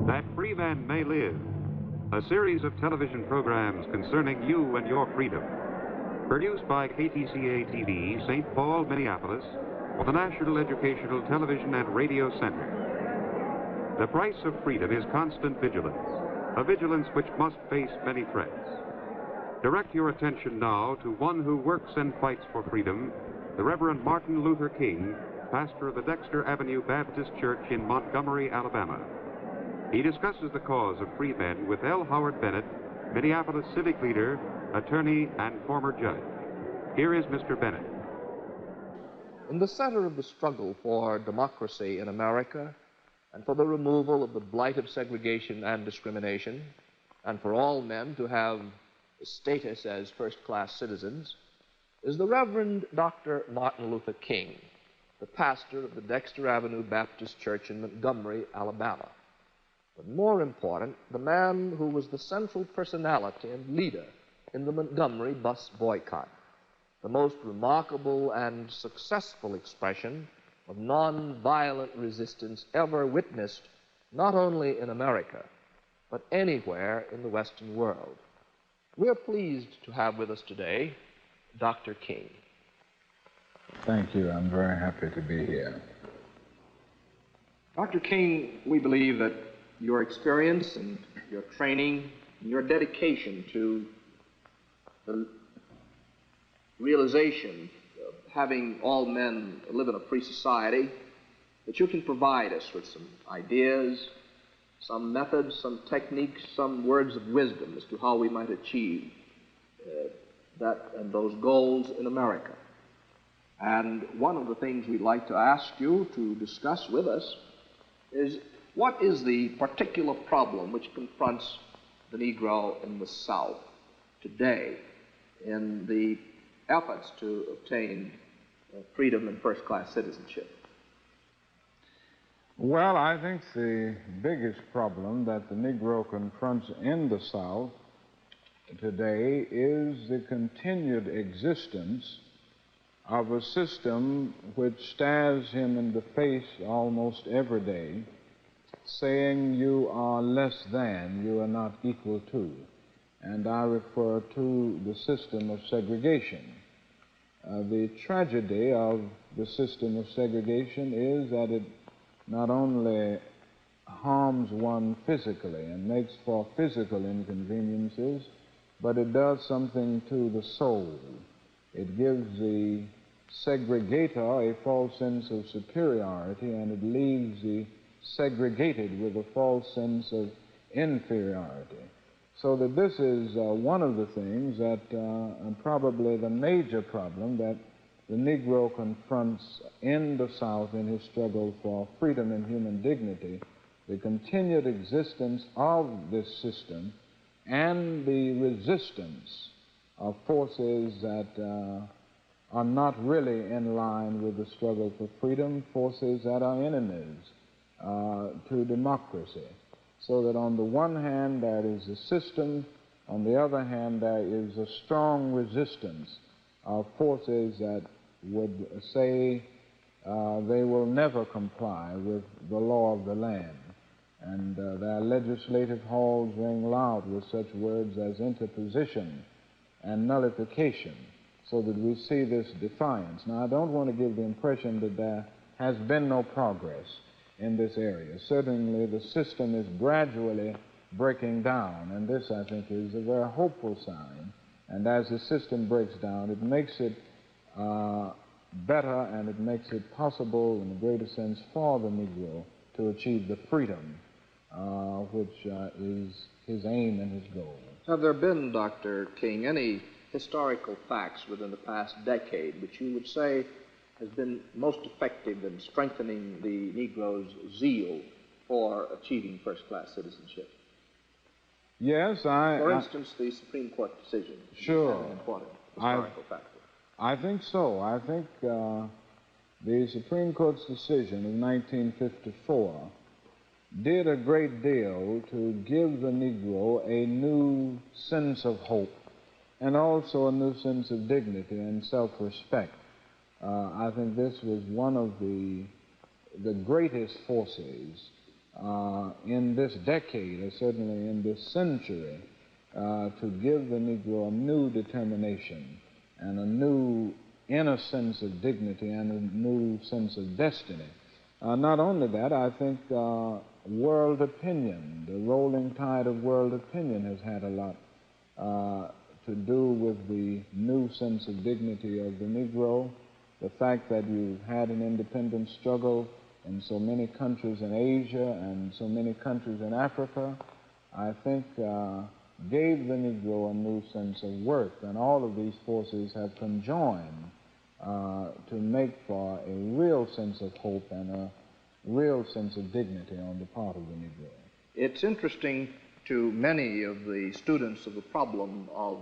That Free Men May Live, a series of television programs concerning you and your freedom. Produced by KTCA-TV, St. Paul, Minneapolis, for the National Educational Television and Radio Center. The price of freedom is constant vigilance, a vigilance which must face many threats. Direct your attention now to one who works and fights for freedom, the Reverend Martin Luther King, pastor of the Dexter Avenue Baptist Church in Montgomery, Alabama. He discusses the cause of free men with L. Howard Bennett, Minneapolis civic leader, attorney, and former judge. Here is Mr. Bennett. In the center of the struggle for democracy in America and for the removal of the blight of segregation and discrimination, and for all men to have status as first-class citizens, is the Reverend Dr. Martin Luther King, the pastor of the Dexter Avenue Baptist Church in Montgomery, Alabama. But more important, the man who was the central personality and leader in the Montgomery bus boycott, the most remarkable and successful expression of nonviolent resistance ever witnessed, not only in America, but anywhere in the Western world. We're pleased to have with us today Dr. King. Thank you. I'm very happy to be here. Dr. King, we believe that your experience and your training and your dedication to the realization of having all men live in a free society, that you can provide us with some ideas, some methods, some techniques, some words of wisdom as to how we might achieve that and those goals in America. And one of the things we'd like to ask you to discuss with us is, what is the particular problem which confronts the Negro in the South today in the efforts to obtain freedom and first-class citizenship? Well, I think the biggest problem that the Negro confronts in the South today is the continued existence of a system which stares him in the face almost every day, saying you are less than, you are not equal to. And I refer to the system of segregation. The tragedy of the system of segregation is that it not only harms one physically and makes for physical inconveniences, but it does something to the soul. It gives the segregator a false sense of superiority, and it leaves the segregated with a false sense of inferiority. So that this is one of the things that, and probably the major problem that the Negro confronts in the South in his struggle for freedom and human dignity, the continued existence of this system and the resistance of forces that are not really in line with the struggle for freedom, forces that are enemies to democracy. So that on the one hand there is a system, on the other hand there is a strong resistance of forces that would say they will never comply with the law of the land. And their legislative halls ring loud with such words as interposition and nullification, so that we see this defiance. Now, I don't want to give the impression that there has been no progress in this area. Certainly, the system is gradually breaking down, and this, I think, is a very hopeful sign. And as the system breaks down, it makes it better, and it makes it possible, in a greater sense, for the Negro to achieve the freedom which is his aim and his goal. Have there been, Dr. King, any historical facts within the past decade which you would say has been most effective in strengthening the Negro's zeal for achieving first-class citizenship? Yes, For instance, the Supreme Court decision. Sure. Is an important historical factor. I think so. I think the Supreme Court's decision of 1954 did a great deal to give the Negro a new sense of hope and also a new sense of dignity and self-respect. I think this was one of the greatest forces in this decade, or certainly in this century, to give the Negro a new determination and a new inner sense of dignity and a new sense of destiny. Not only that, I think world opinion, the rolling tide of world opinion has had a lot to do with the new sense of dignity of the Negro, the fact that you've had an independent struggle in so many countries in Asia and so many countries in Africa, I think gave the Negro a new sense of worth, and all of these forces have conjoined to make for a real sense of hope and a real sense of dignity on the part of the Negro. It's interesting to many of the students of the problem of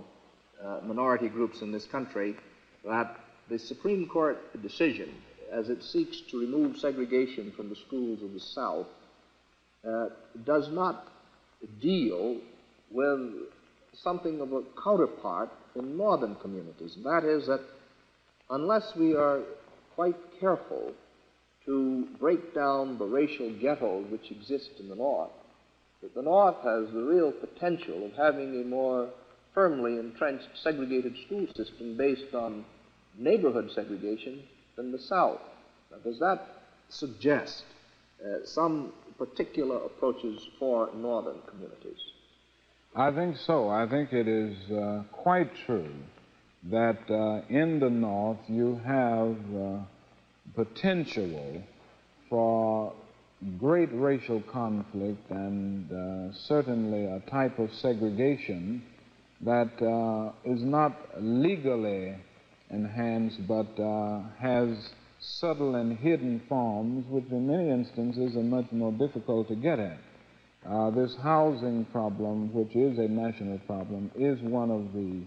minority groups in this country that the Supreme Court decision, as it seeks to remove segregation from the schools of the South, does not deal with something of a counterpart in northern communities. And that is that unless we are quite careful to break down the racial ghettos which exist in the North, that the North has the real potential of having a more firmly entrenched segregated school system based on neighborhood segregation than the South. Now, does that suggest some particular approaches for northern communities? I think so. I think it is quite true that in the North you have potential for great racial conflict and certainly a type of segregation that is not legally enhanced but has subtle and hidden forms which in many instances are much more difficult to get at. This housing problem, which is a national problem, is one of the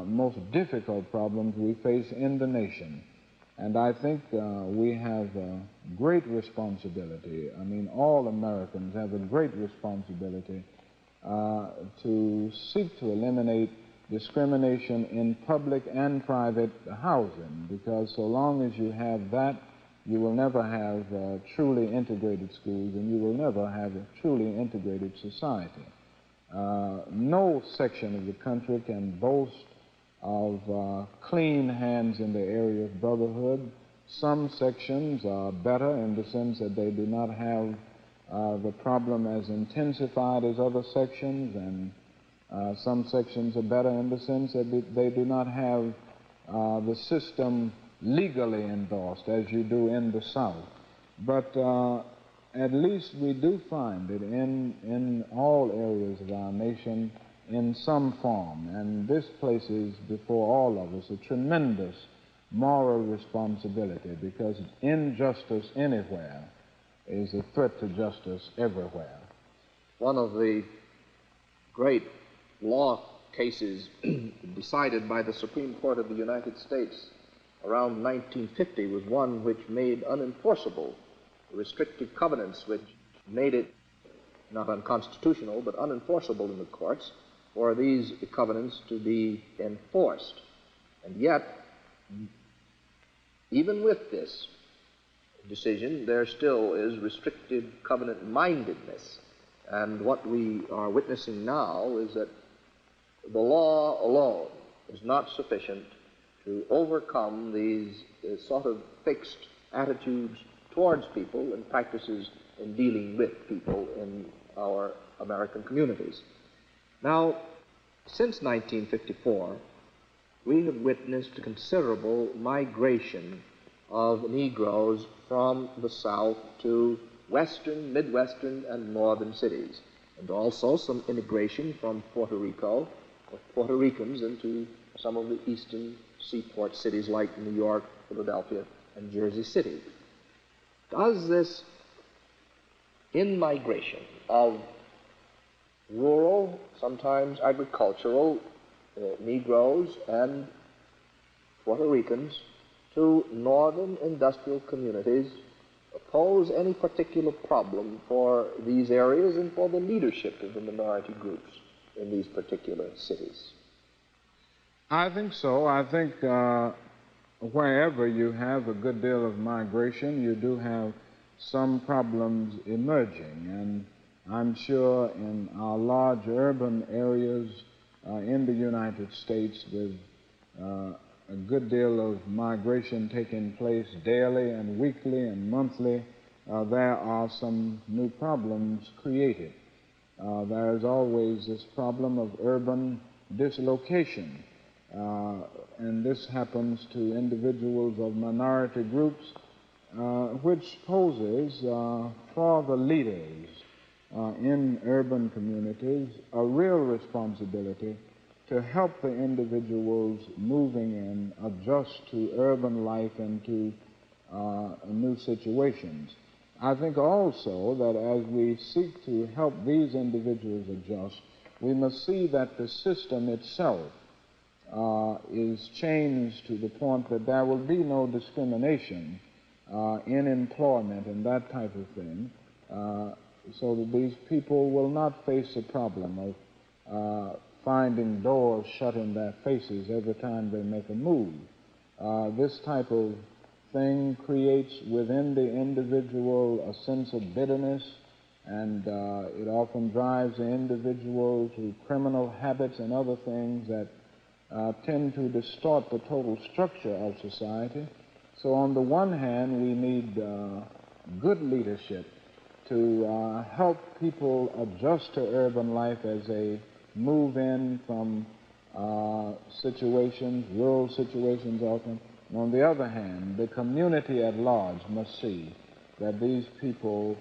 most difficult problems we face in the nation. And I think we have a great responsibility. I mean, all Americans have a great responsibility to seek to eliminate discrimination in public and private housing, because so long as you have that, you will never have truly integrated schools, and you will never have a truly integrated society. No section of the country can boast of clean hands in the area of brotherhood. Some sections are better in the sense that they do not have the problem as intensified as other sections, and some sections are better in the sense that they do not have the system legally endorsed as you do in the South. But at least we do find it in all areas of our nation in some form, and this places before all of us a tremendous moral responsibility, because injustice anywhere is a threat to justice everywhere. One of the great law cases decided by the Supreme Court of the United States around 1950 was one which made unenforceable restrictive covenants, which made it not unconstitutional but unenforceable in the courts for these covenants to be enforced. And yet, even with this decision, there still is restrictive covenant mindedness. And what we are witnessing now is that the law alone is not sufficient to overcome these sort of fixed attitudes towards people and practices in dealing with people in our American communities. Now, since 1954, we have witnessed a considerable migration of Negroes from the South to western, midwestern, and northern cities, and also some immigration from Puerto Rico, of Puerto Ricans into some of the eastern seaport cities like New York, Philadelphia, and Jersey City. Does this in-migration of rural, sometimes agricultural Negroes and Puerto Ricans to northern industrial communities pose any particular problem for these areas and for the leadership of the minority groups in these particular cities? I think so. I think wherever you have a good deal of migration, you do have some problems emerging. And I'm sure in our large urban areas in the United States, with a good deal of migration taking place daily and weekly and monthly, there are some new problems created. There is always this problem of urban dislocation, and this happens to individuals of minority groups, which poses for the leaders in urban communities a real responsibility to help the individuals moving in adjust to urban life and to new situations. I think also that as we seek to help these individuals adjust, we must see that the system itself is changed to the point that there will be no discrimination in employment and that type of thing, so that these people will not face the problem of finding doors shut in their faces every time they make a move. This type of thing creates within the individual a sense of bitterness, and it often drives the individual to criminal habits and other things that tend to distort the total structure of society. So on the one hand, we need good leadership to help people adjust to urban life as they move in from situations, rural situations often. And on the other hand, the community at large must see that these people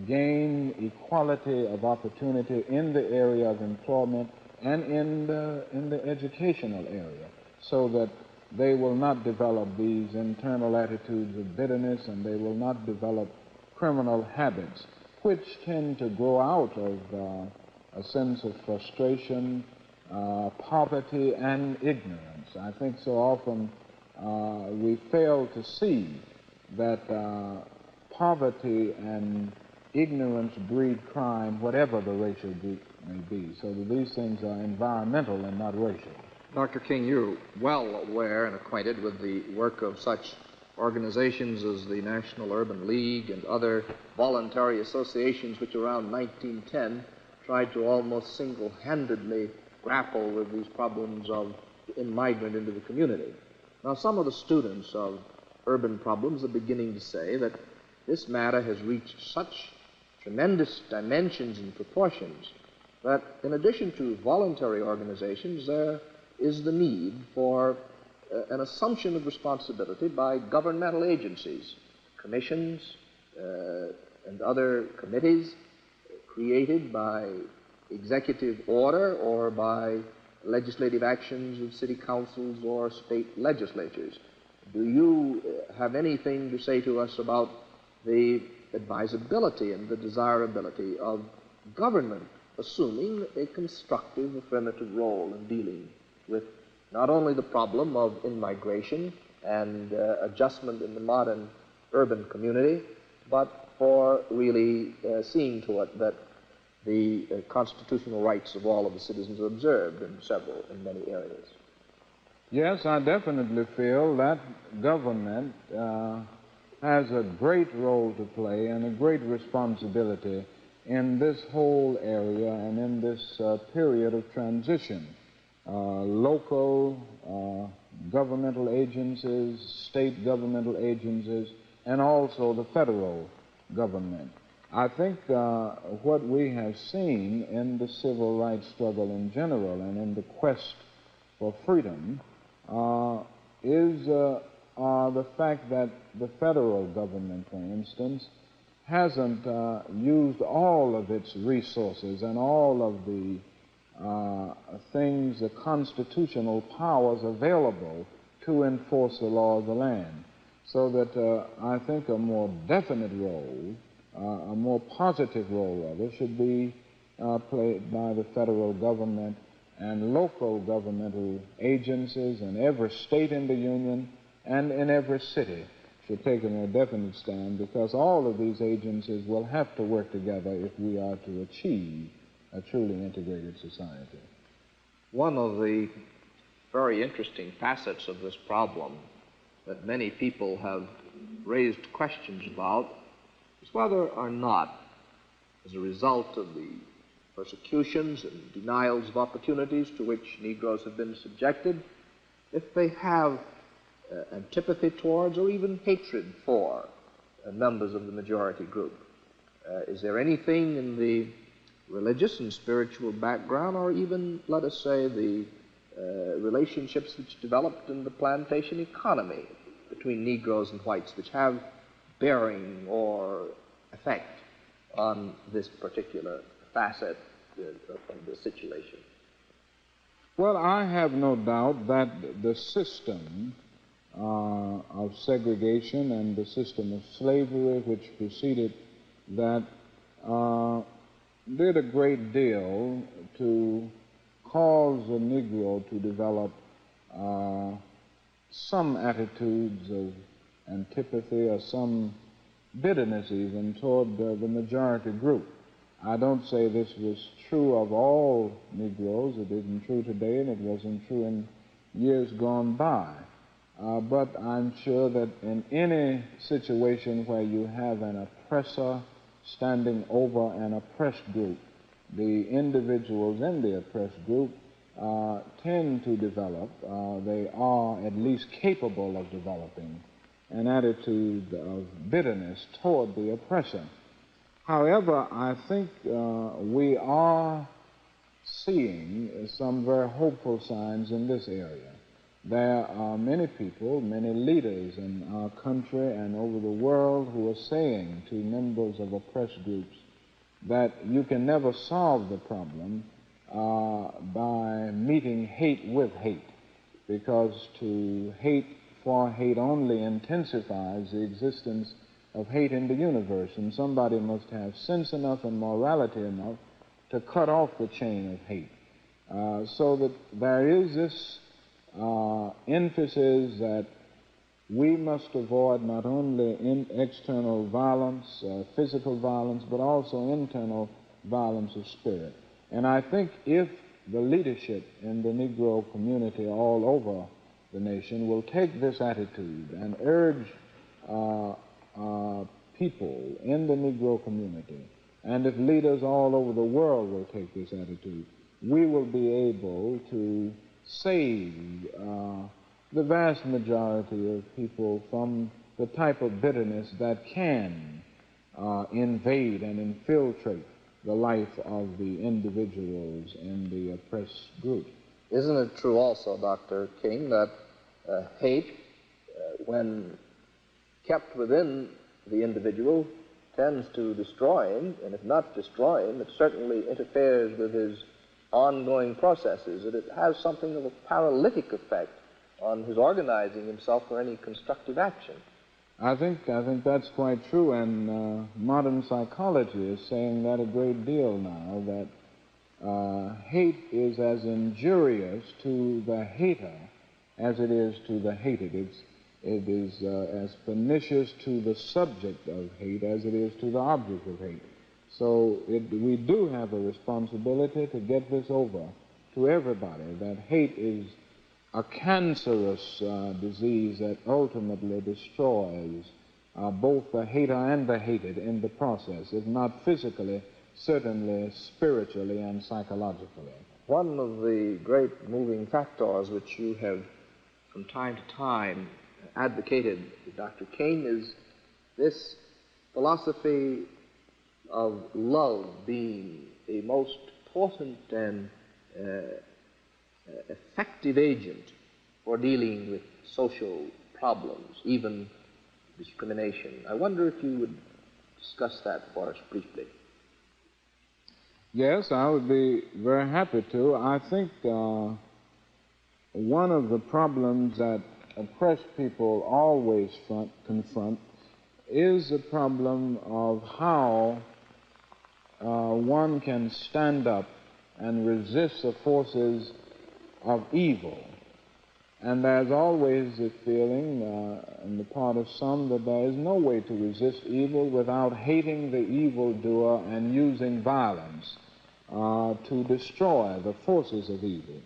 gain equality of opportunity in the area of employment and in the educational area, so that they will not develop these internal attitudes of bitterness, and they will not develop criminal habits, which tend to grow out of a sense of frustration, poverty, and ignorance. I think so often we fail to see that poverty and ignorance breed crime, whatever the racial group may be, so that these things are environmental and not racial. Dr. King, you're well aware and acquainted with the work of such organizations as the National Urban League and other voluntary associations which around 1910 tried to almost single-handedly grapple with these problems of immigrant into the community. Now, some of the students of urban problems are beginning to say that this matter has reached such tremendous dimensions and proportions that in addition to voluntary organizations, there is the need for an assumption of responsibility by governmental agencies, commissions, and other committees created by executive order or by legislative actions of city councils or state legislatures. Do you have anything to say to us about the advisability and the desirability of government assuming a constructive affirmative role in dealing with not only the problem of in-migration and adjustment in the modern urban community, but for really seeing to it that the constitutional rights of all of the citizens are observed in many areas? Yes, I definitely feel that government has a great role to play and a great responsibility in this whole area and in this period of transition. Local governmental agencies, state governmental agencies, and also the federal government. I think what we have seen in the civil rights struggle in general and in the quest for freedom is the fact that the federal government, for instance, hasn't used all of its resources and all of the things, the constitutional powers available to enforce the law of the land. So that I think a more definite role, a more positive role rather, should be played by the federal government and local governmental agencies in every state in the Union and in every city should take a more definite stand, because all of these agencies will have to work together if we are to achieve a truly integrated society. One of the very interesting facets of this problem that many people have raised questions about is whether or not, as a result of the persecutions and denials of opportunities to which Negroes have been subjected, if they have antipathy towards or even hatred for members of the majority group. Is there anything in the religious and spiritual background, or even, let us say, the relationships which developed in the plantation economy between Negroes and whites, which have bearing or effect on this particular facet of the situation? Well, I have no doubt that the system of segregation and the system of slavery which preceded that did a great deal to cause the Negro to develop some attitudes of antipathy or some bitterness even toward the majority group. I don't say this was true of all Negroes. It isn't true today, and it wasn't true in years gone by. But I'm sure that in any situation where you have an oppressor standing over an oppressed group, the individuals in the oppressed group tend to develop, they are at least capable of developing an attitude of bitterness toward the oppressor. However, I think we are seeing some very hopeful signs in this area. There are many people, many leaders in our country and over the world who are saying to members of oppressed groups that you can never solve the problem by meeting hate with hate, because to hate for hate only intensifies the existence of hate in the universe, and somebody must have sense enough and morality enough to cut off the chain of hate. So that there is this emphasis that we must avoid not only external violence, physical violence, but also internal violence of spirit. And I think if the leadership in the Negro community all over the nation will take this attitude and urge people in the Negro community, and if leaders all over the world will take this attitude, we will be able to save the vast majority of people from the type of bitterness that can invade and infiltrate the life of the individuals in the oppressed group. Isn't it true also, Dr. King, that hate, when kept within the individual, tends to destroy him, and if not destroy him, it certainly interferes with his ongoing processes, that it has something of a paralytic effect on his organizing himself for any constructive action? I think that's quite true, and modern psychology is saying that a great deal now, that hate is as injurious to the hater as it is to the hated. It is as pernicious to the subject of hate as it is to the object of hate. So we do have a responsibility to get this over to everybody, that hate is a cancerous disease that ultimately destroys both the hater and the hated in the process, if not physically, certainly spiritually and psychologically. One of the great moving factors which you have from time to time advocated, Dr. King, is this philosophy of love being a most potent and effective agent for dealing with social problems, even discrimination. I wonder if you would discuss that for us briefly. Yes, I would be very happy to. I think one of the problems that oppressed people always confront is the problem of how one can stand up and resist the forces of evil. And there's always a feeling on the part of some that there is no way to resist evil without hating the evildoer and using violence to destroy the forces of evil.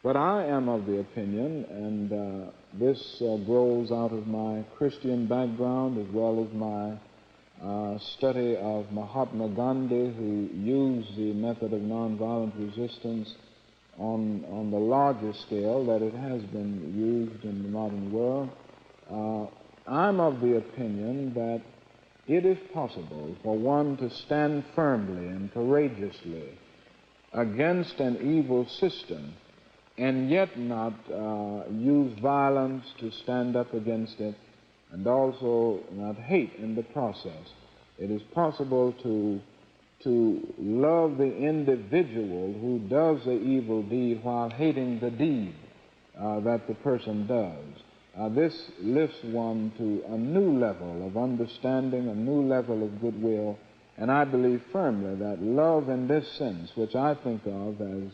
But I am of the opinion, and this grows out of my Christian background as well as my study of Mahatma Gandhi, who used the method of nonviolent resistance on the larger scale that it has been used in the modern world. I'm of the opinion that it is possible for one to stand firmly and courageously against an evil system and yet not use violence to stand up against it, and also not hate in the process. It is possible to love the individual who does the evil deed while hating the deed that the person does. This lifts one to a new level of understanding, a new level of goodwill, and I believe firmly that love in this sense, which I think of as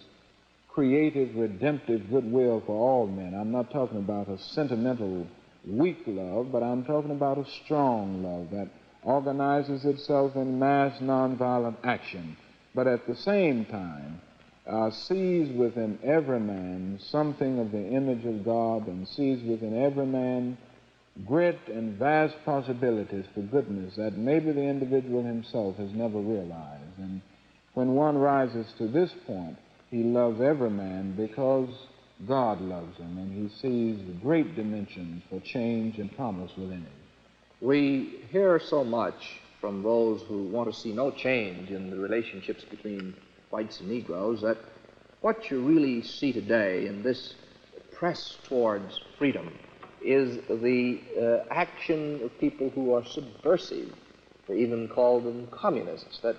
creative, redemptive goodwill for all men. I'm not talking about a sentimental, weak love, but I'm talking about a strong love that organizes itself in mass nonviolent action, but at the same time sees within every man something of the image of God and sees within every man great and vast possibilities for goodness that maybe the individual himself has never realized. And when one rises to this point, he loves every man because God loves him, and he sees great dimensions for change and promise within him. We hear so much from those who want to see no change in the relationships between whites and Negroes that what you really see today in this press towards freedom is the action of people who are subversive. They even call them communists, that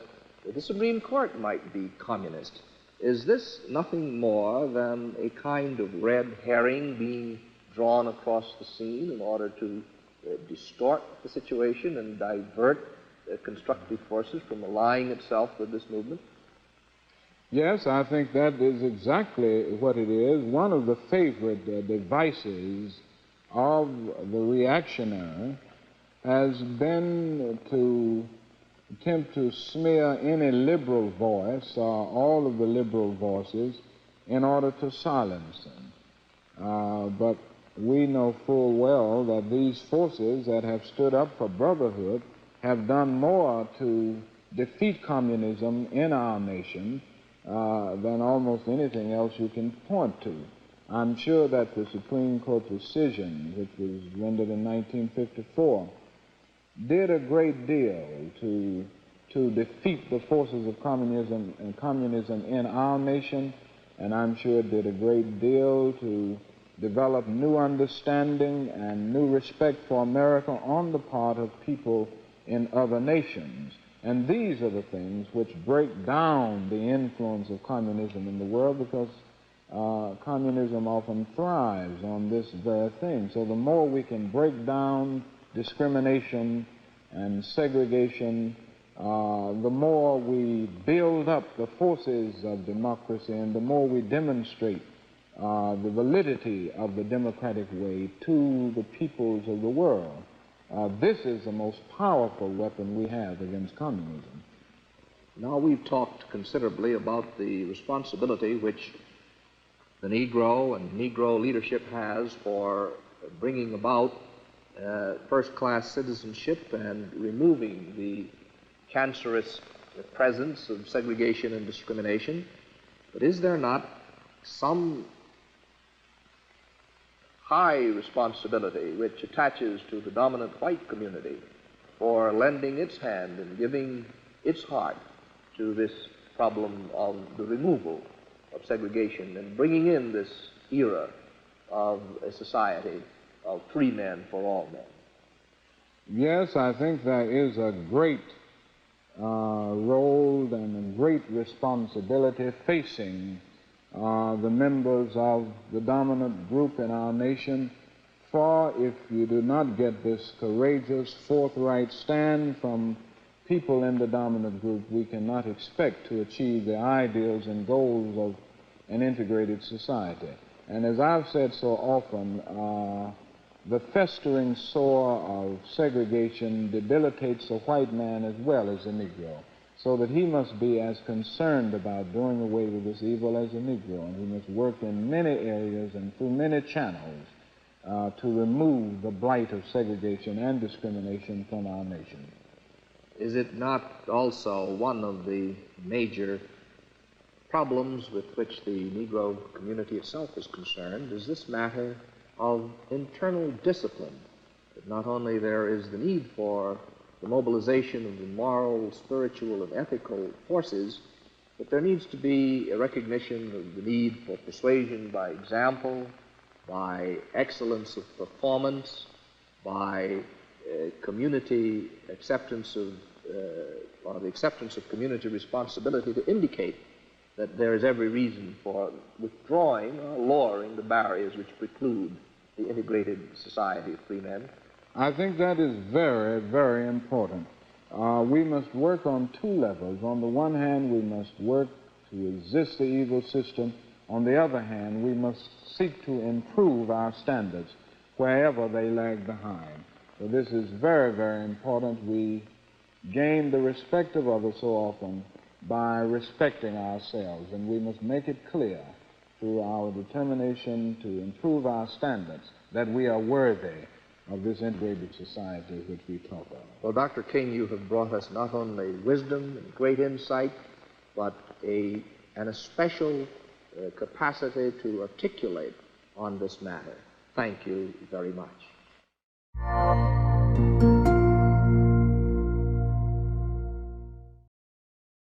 the Supreme Court might be communist. Is this nothing more than a kind of red herring being drawn across the scene in order to distort the situation and divert constructive forces from aligning itself with this movement? Yes, I think that is exactly what it is. One of the favorite devices of the reactionary has been to attempt to smear any liberal voice or all of the liberal voices in order to silence them. But we know full well that these forces that have stood up for brotherhood have done more to defeat communism in our nation than almost anything else you can point to. I'm sure that the Supreme Court decision, which was rendered in 1954, did a great deal to defeat the forces of communism in our nation, and I'm sure it did a great deal to develop new understanding and new respect for America on the part of people in other nations. And these are the things which break down the influence of communism in the world, because communism often thrives on this very thing. So the more we can break down discrimination and segregation, the more we build up the forces of democracy and the more we demonstrate the validity of the democratic way to the peoples of the world. This is the most powerful weapon we have against communism. Now we've talked considerably about the responsibility which the Negro and Negro leadership has for bringing about first-class citizenship and removing the cancerous presence of segregation and discrimination. But is there not some high responsibility which attaches to the dominant white community for lending its hand and giving its heart to this problem of the removal of segregation and bringing in this era of a society of free men for all men? Yes, I think there is a great role and a great responsibility facing the members of the dominant group in our nation, for if you do not get this courageous, forthright stand from people in the dominant group, we cannot expect to achieve the ideals and goals of an integrated society. And as I've said so often, the festering sore of segregation debilitates the white man as well as the Negro. so that he must be as concerned about doing away with this evil as a Negro, and he must work in many areas and through many channels to remove the blight of segregation and discrimination from our nation. Is it not also one of the major problems with which the Negro community itself is concerned is this matter of internal discipline? That not only there is the need for the mobilization of the moral, spiritual, and ethical forces, but there needs to be a recognition of the need for persuasion by example, by excellence of performance, by community acceptance of, or the acceptance of community responsibility to indicate that there is every reason for withdrawing or lowering the barriers which preclude the integrated society of free men. I think that is very, very important. We must work on two levels. On the one hand, we must work to resist the evil system. On the other hand, we must seek to improve our standards wherever they lag behind. So this is very, very important. We gain the respect of others so often by respecting ourselves, and we must make it clear through our determination to improve our standards that we are worthy of this integrated society which we talk of. Well, Dr. King, you have brought us not only wisdom and great insight, but an especial capacity to articulate on this matter. Thank you very much.